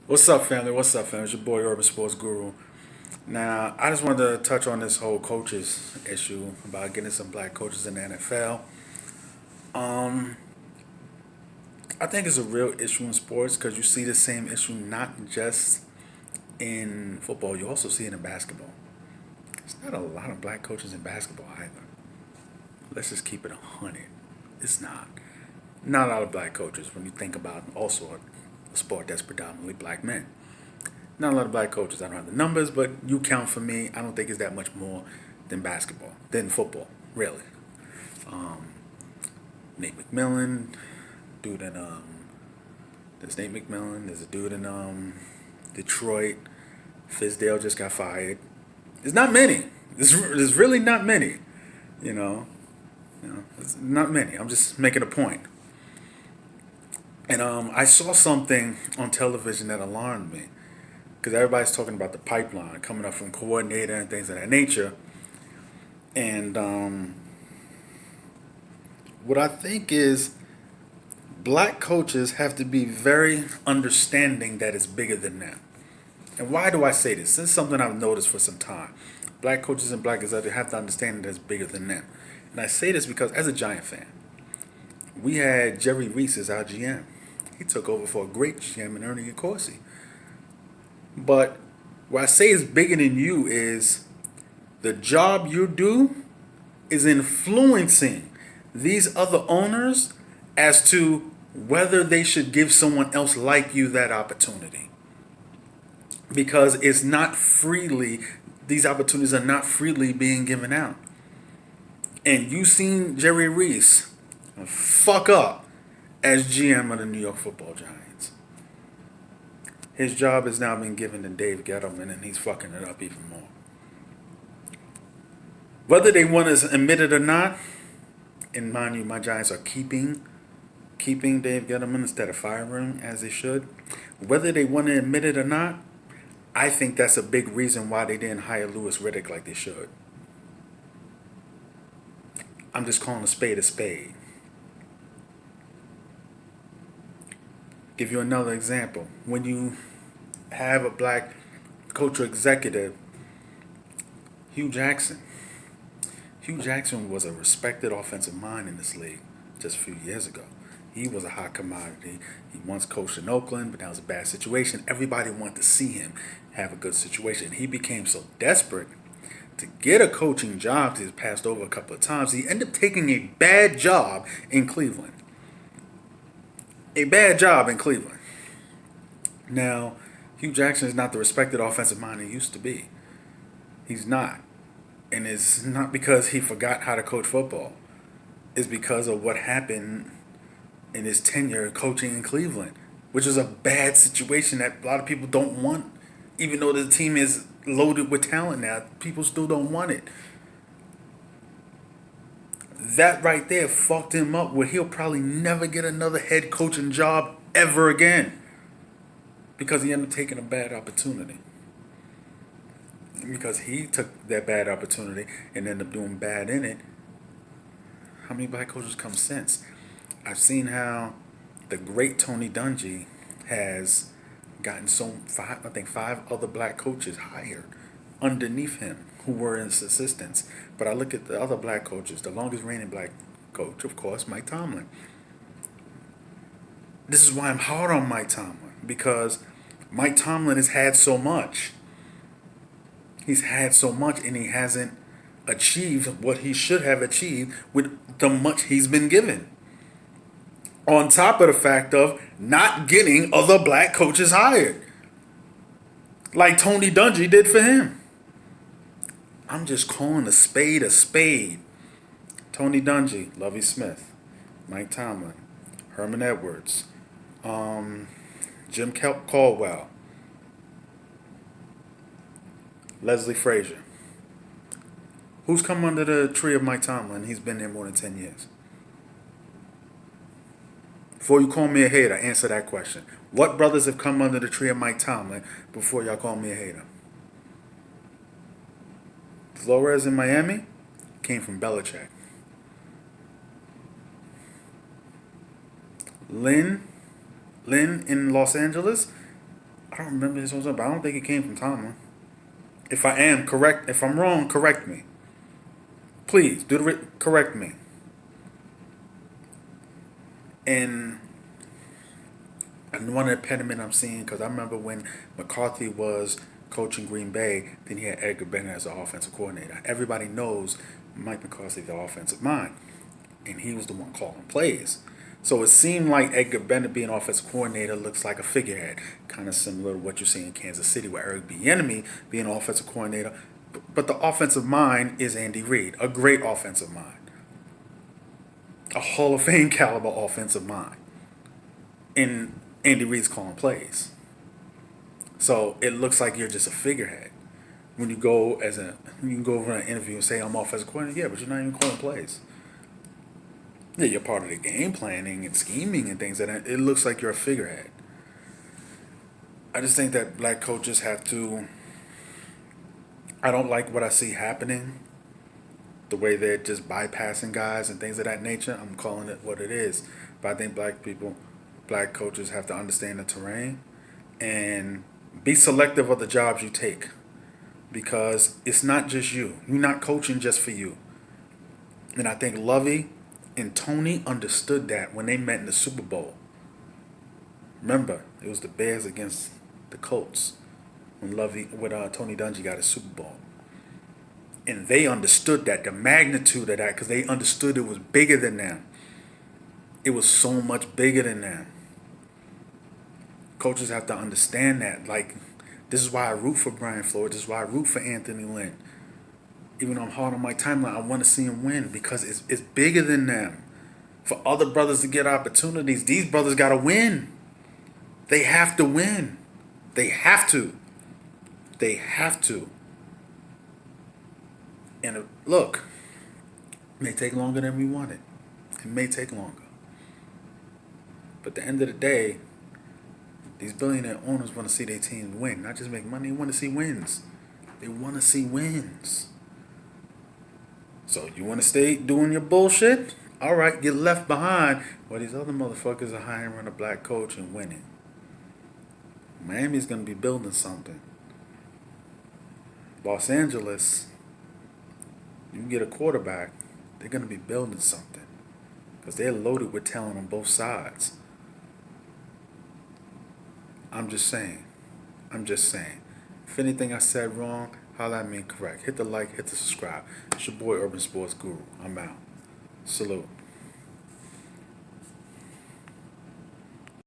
What's up, family? What's up, family? It's your boy, Urban Sports Guru. Now, I just wanted to touch on this whole coaches issue about getting some black coaches in the NFL. Um, I think it's a real issue in sports because you see the same issue not just in football, you also see it in basketball. It's not a lot of black coaches in basketball either. Let's just keep it 100. It's not. Not a lot of black coaches when you think about also a sport that's predominantly black men. Not a lot of black coaches. I don't have the numbers, but you count for me. I don't think it's that much more than basketball, than football, really. Um, Nate McMillan, dude in there's Nate McMillan. There's a dude in Detroit. Fizdale just got fired. There's not many. There's really not many. You know, it's not many. I'm just making a point. And I saw something on television that alarmed me because everybody's talking about the pipeline coming up from coordinator and things of that nature. And what I think is black coaches have to be very understanding that it's bigger than them. And why do I say this? This is something I've noticed for some time. Black coaches and black executives have to understand that it's bigger than them. And I say this because as a Giant fan, we had Jerry Reese as our GM. He took over for a great GM in Ernie Accorsi. But what I say is bigger than you is the job you do is influencing these other owners as to whether they should give someone else like you that opportunity. Because it's not freely, these opportunities are not freely being given out. And you seen Jerry Reese fuck up as GM of the New York Football Giants. His job has now been given to Dave Gettleman, and he's fucking it up even more. Whether they want to admit it or not, and mind you, my Giants are keeping Dave Gettleman instead of firing him as they should. Whether they want to admit it or not, I think that's a big reason why they didn't hire Lewis Riddick like they should. I'm just calling a spade a spade. Give you another example. When you have a black coach or executive, Hugh Jackson. Hugh Jackson was a respected offensive mind in this league just a few years ago. He was a hot commodity. He once coached in Oakland, but that was a bad situation. Everybody wanted to see him have a good situation. He became so desperate to get a coaching job. He's passed over a couple of times. He ended up taking a bad job in Cleveland. A bad job in Cleveland. Now, Hugh Jackson is not the respected offensive mind he used to be. He's not. And it's not because he forgot how to coach football. It's because of what happened in his tenure coaching in Cleveland, which is a bad situation that a lot of people don't want. Even though the team is loaded with talent now, people still don't want it. That right there fucked him up where he'll probably never get another head coaching job ever again because he ended up taking a bad opportunity. Because he took that bad opportunity and ended up doing bad in it. How many black coaches come since? I've seen how the great Tony Dungy has gotten I think five other black coaches hired underneath him who were his assistants. But I look at the other black coaches, the longest reigning black coach, of course, Mike Tomlin. This is why I'm hard on Mike Tomlin because Mike Tomlin has had so much. He's had so much and he hasn't achieved what he should have achieved with the much he's been given. On top of the fact of not getting other black coaches hired. Like Tony Dungy did for him. I'm just calling a spade a spade. Tony Dungy, Lovie Smith, Mike Tomlin, Herman Edwards, Jim Caldwell, Leslie Frazier. Who's come under the tree of Mike Tomlin? He's been there more than 10 years. Before you call me a hater, answer that question. What brothers have come under the tree of Mike Tomlin before y'all call me a hater? Flores in Miami came from Belichick. Lynn in Los Angeles I don't remember his whole stuff, but I don't think it came from Tomlin. If I am correct, if I'm wrong, correct me. Please correct me. And one impediment I'm seeing, because I remember when McCarthy was coaching Green Bay, then he had Edgar Bennett as the offensive coordinator. Everybody knows Mike McCarthy, the offensive mind, and he was the one calling plays. So it seemed like Edgar Bennett being offensive coordinator looks like a figurehead, kind of similar to what you see in Kansas City with Eric Bieniemy being offensive coordinator. But the offensive mind is Andy Reid, a great offensive mind, a Hall of Fame caliber offensive mind. And Andy Reid's calling plays. So it looks like you're just a figurehead. When you go you can go over an interview and say I'm offensive coordinator, yeah, but you're not even calling plays. Yeah, you're part of the game planning and scheming and things, and it looks like you're a figurehead. I just think that black coaches have to. I don't like what I see happening. The way they're just bypassing guys and things of that nature. I'm calling it what it is. But I think black coaches have to understand the terrain and be selective of the jobs you take, because it's not just you. You're not coaching just for you. And I think Lovey and Tony understood that when they met in the Super Bowl. Remember, it was the Bears against the Colts when Tony Dungy got a Super Bowl. And they understood that, the magnitude of that, because they understood it was bigger than them. It was so much bigger than them. Coaches have to understand that. Like, this is why I root for Brian Flores. This is why I root for Anthony Lynn. Even though I'm hard on Mike Tomlin, I want to see him win because it's bigger than them. For other brothers to get opportunities, these brothers got to win. They have to win. They have to. They have to. And look, it may take longer than we wanted. It may take longer. But at the end of the day, these billionaire owners want to see their team win, not just make money. They want to see wins. They want to see wins. So you want to stay doing your bullshit? All right, get left behind while these other motherfuckers are hiring a black coach and winning. Miami's going to be building something. Los Angeles, you can get a quarterback, they're going to be building something because they're loaded with talent on both sides. I'm just saying. If anything I said wrong, holla at me correct. Hit the like, hit the subscribe. It's your boy Urban Sports Guru. I'm out. Salute.